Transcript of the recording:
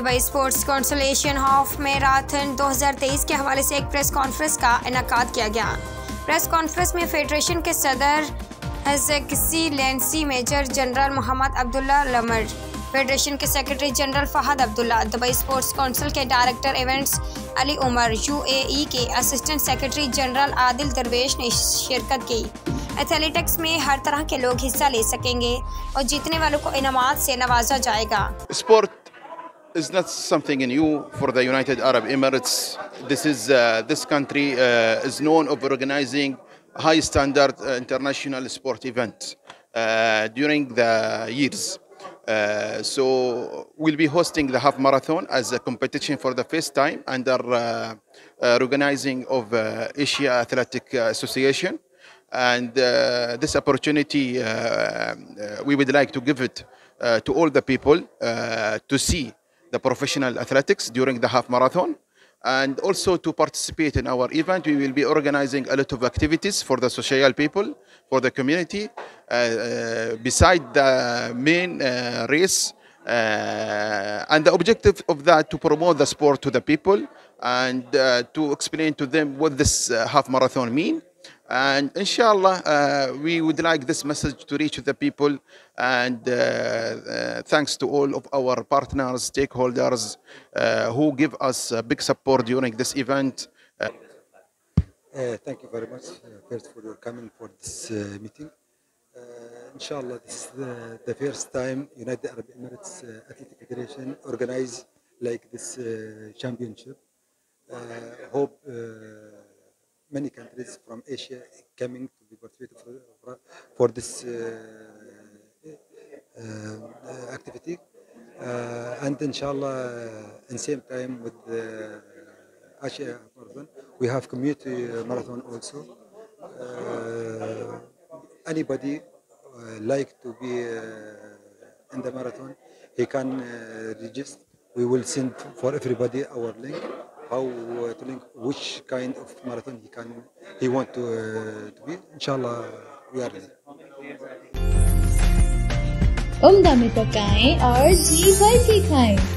Dubai sports council Asian half marathon 2023 के हवाले से एक प्रेस कॉन्फ्रेंस का इनेकाद किया गया। प्रेस कॉन्फ्रेंस में फेडरेशन के सदर excellency major general Mohammed Abdullah Lamar, federation के secretary general Fahad Abdullah, Dubai sports council के director events Ali Omar, UAE के assistant secretary general Adil Darwesh ने शिरकत की। एथलेटिक्स में हर तरह के लोग हिस्सा ले सकेंगे और जीतने वालों को इनामात से नवाजा जाएगा। Sport is not something new for the United Arab Emirates. This country is known of organizing high standard international sport events during the years. So we'll be hosting the half marathon as a competition for the first time under organizing of Asia Athletic Association. And this opportunity we would like to give it to all the people to see the professional athletics during the half marathon, and also to participate in our event. We will be organizing a lot of activities for the social people, for the community, beside the main race, and the objective of that to promote the sport to the people and to explain to them what this half marathon means. And inshallah we would like this message to reach the people, and thanks to all of our partners, stakeholders who give us big support during this event. Thank you very much first for your coming for this meeting. Inshallah this is the first time United Arab Emirates Athletic Federation organize like this championship. Hope many countries from Asia coming to be participating for this activity, and inshallah in same time with the Asia Marathon we have community marathon also. Anybody like to be in the marathon, he can register. We will send for everybody our link, how to link which kind of marathon he want to be. Inshallah we are ready. उम्दा में पकाएं और जी भर के खाएं।